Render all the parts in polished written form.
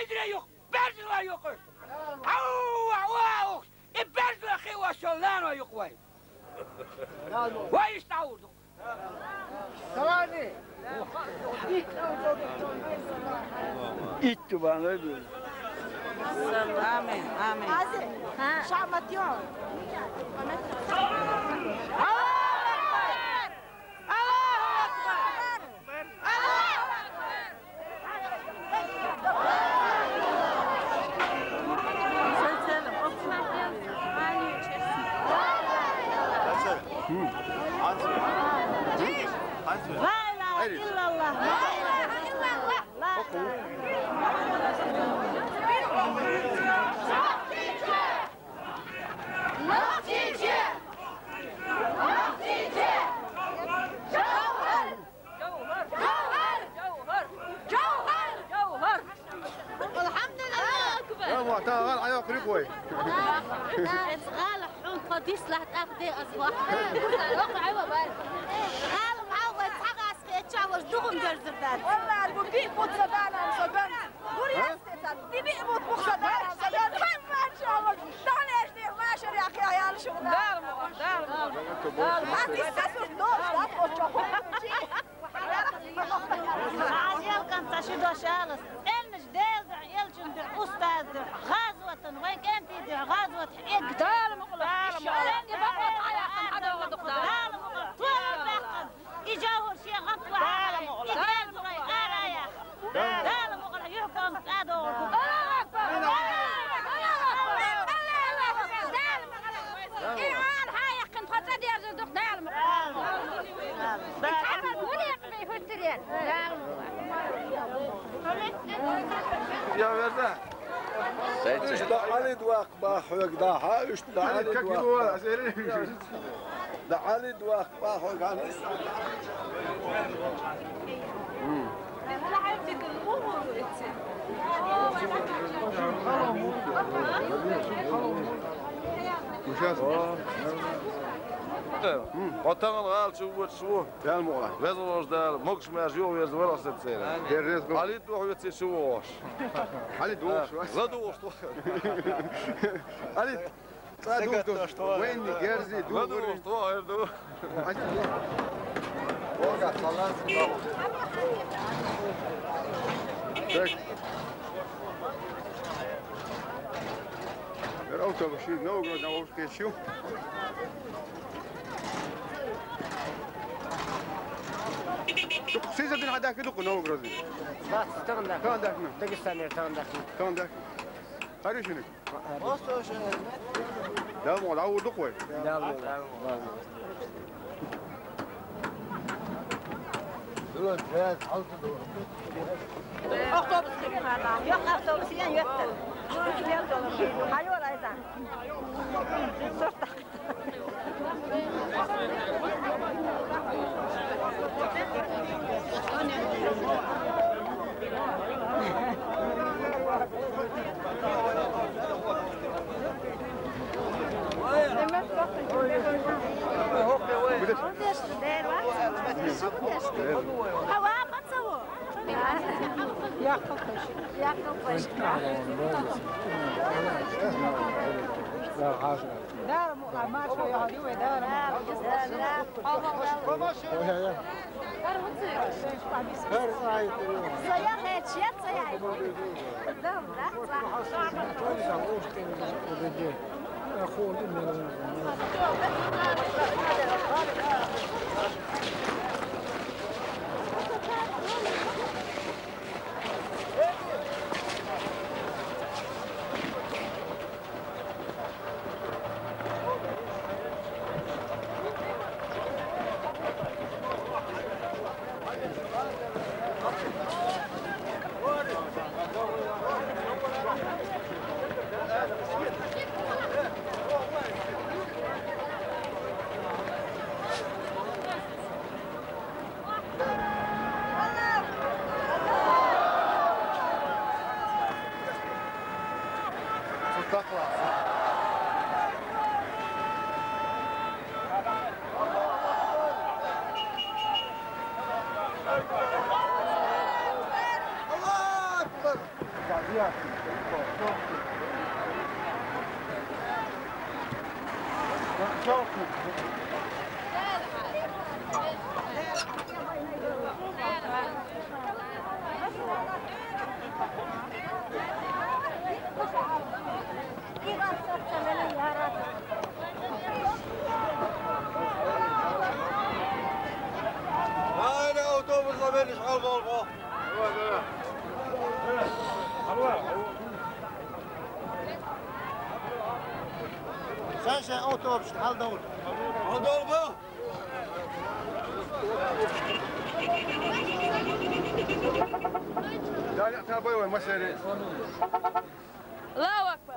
يدري يق برزلا يقر أو برزلا خي وشلان ويقوي ويش تعود ثواني İttiban öyle. Amin, amin. Şamatıyor. La ilahe illallah. La ilahe illallah. تعال عياق ريقوي غال حون قديس لا تاخذي اصبح وقع ايوه بارك غال معود حق اسكي تشاوش دغم جرزدان والله البوبي بوت صدانا صدان قولي استاذ بيبي بوت بوت صدانا صدان ما شاء الله تعالي اشتي ما شري اخي عيال شغل دار هاتي استاذ دوش لا تقول عيال كان تشدوا شالس إنش ديل عيال جند أستاذ غزوة وين كانت غزوة حق تعال مقلة تعال مقلة يجاور شيء غطوة تعال مقلة تعال مقلة يحكم هذا إيمان هاي كنت فتدي أرجع دال يا ولد ايش ده علي دواق باخوك ده ايش ده علي دواق ده علي دواق باخوك انا Vatan al şu يا المغرب vezoloş da mokş merjo vezdo veloset sene. Ali tu hoyet se şuoş. علي دوش Zadoş to. علي دوش وين جرزي دوش Zadoş to evdo. Olga sallansın baba. Çek. Er autobus hier nou groot nou ook keer سيزا بن عداك لقو نو غرزي بس تغندك تغندك تقستانير تغندك تغندك هاري شنو وصو شنو لا مو عود لقوي لا دول جاز حلط دول أكتوبر يوم أكتوبر سين يكتر هايو رايزان هوا ما تصور يا قفش يا قفش دار ما شو يا هدوء دار هذا أوتوبوس ما بين شغال بالغو. شاشة أوتوبس حال دور هذول لا تابعي وين مسيرين. الله أكبر.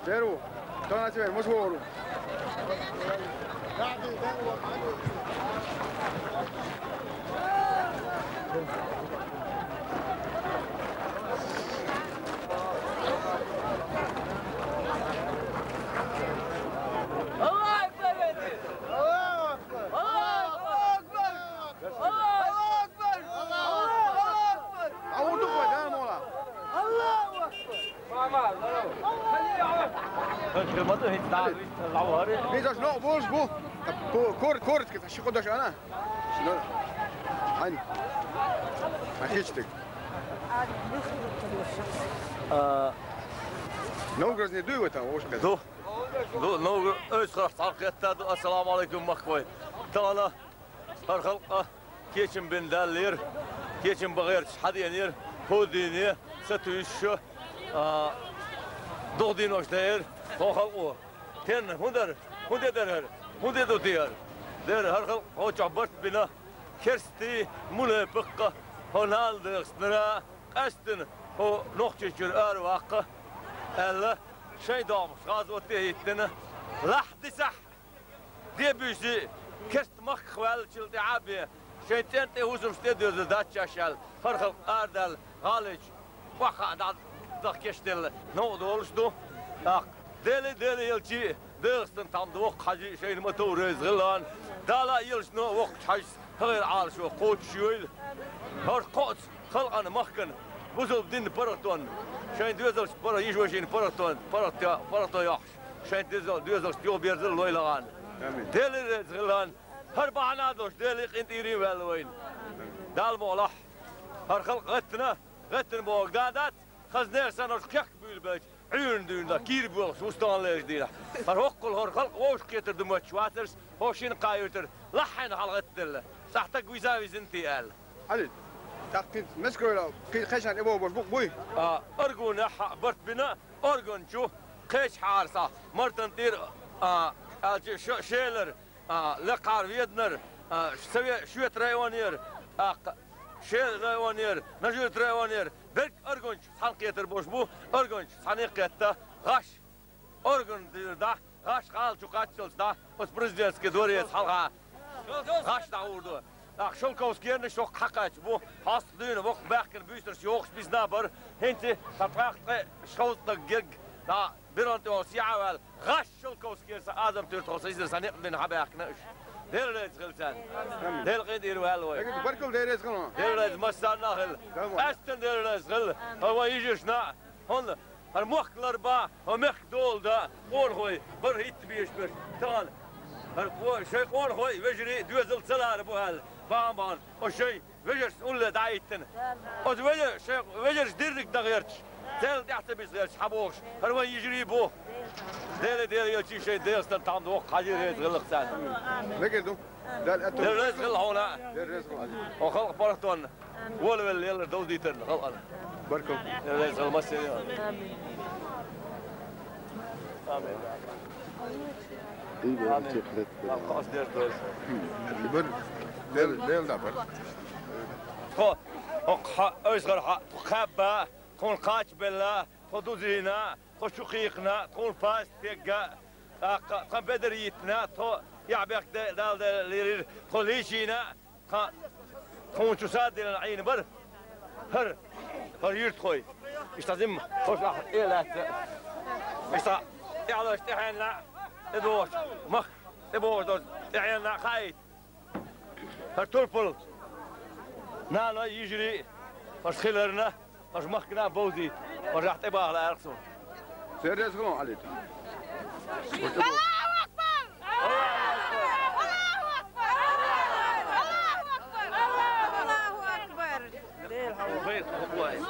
ديرو كان اسمه مشهور ليش شنو بوش بو كورت كيف شو قداش انا شنو هاني اخيشتك نوغرزني دويتا وش كذا دو نوغر اشرح تعقيدتا السلام عليكم مخوي تانا هر خلقه كيشن بن دالير كيشن بغير حد ينير هوديني ستويش دودين وشتير هو خلقه تن هندر دوتير در هر خلق هو جبرت بنا كرستي ملبقة هنال دستنا أستن هو نقطة جرار واقع الله شيء دام غازوتي يتنا لحد صح دي بيجي كرست مخ خوال شلتي عابي شيء تنتي هوزم ستيدو داتشا شال هر خلق أردل غالج وقع دكشتل نو دولش دو ديلي يلشي ديرستن تام دوق حاجي شيء متور زغلان دالا يلش نو وقت حاج غير عارش وقوت شويل هر قوت خلق انا مخكن وزل بدين برتون شيء دوزل برا يجوا شيء برتون برتو يحش شيء دوزل ستيو بيرزل لويلان ديلي زغلان هر بعنادوش ديلي انتيري والوين دال مولح هر خلق غتن بوغدادات خزنير سنة كيك بيلبج عيون دينا كير بولش وستان ليش دينا هرقل هرقل وش كيتر دموت شواترس هوشين قايوتر لحن على غتل صحتك ويزاوي زنتي قال علي تاكيد مسكولا خشان ابو بوك بوي ارجون برت بنا ارجون شو خيش حارسه مرتن تير شيلر لقار فيدنر سوي شويه ريوانير شيل ريوانير نجور ريوانير برك ارجونش حلقيتر بوش بو ارجونش حنيقته غش ارجون دا غش قال شو قاتلس دا بس بريزيدنتسكي دوريس حلقه غش داوردو شولكوسكي نشوق حقاش بو حاص دين وقت باكن بيستر يوخش بيزنابر هنتي تطاق شوط جيج دا بيرونتو سيعوال غش شولكوسكي ادم ترتوسيز سنقدن حباكناش دير غلتان دير غير والو بركل دير غلو دير مسانا غل استن دير غل هو يجيشنا هون المخلر با ومخ دول دا قول خوي بر هيت بيشبر تعال شيء قول خوي وجري دوزل سلار بو هال بامبان وشي وجر قول دايتن وجر شيء وجر ديرك دغيرتش تل تحت بيصير حبوش هو يجري بو دير يلشي شيء دير استنتام دوق حاجه غلق ثاني لقيتو دير رزق هنا دير رزق وخلق برتون ولا يلا دوديتن خلق بركو دير رزق المسير امين امين خلاص دير دير دابر هو اصغر خابه تكون قاتش بالله خدوزينا خشقيقنا تكون فاس تيقا قام بدريتنا تو يعبق دال لير كوليجينا كونشو ساد العين بر هر يرت خوي استازم خوش إلى استا يلا استحن لا ادوش مخ ادوش احنا خايت هرتولبل نانا يجري باش خيلرنا باش مخنا بوزيت وراح تباه على ارسون سير يسمعوا عليك الله أكبر الله أكبر الله أكبر خير كويس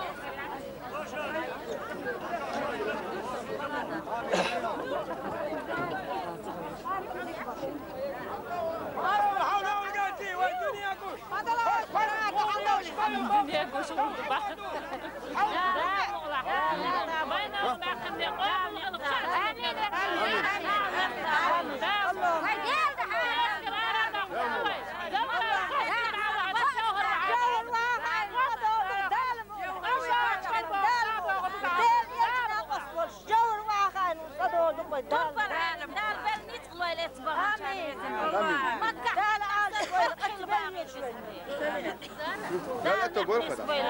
لا تقول كذا آمين.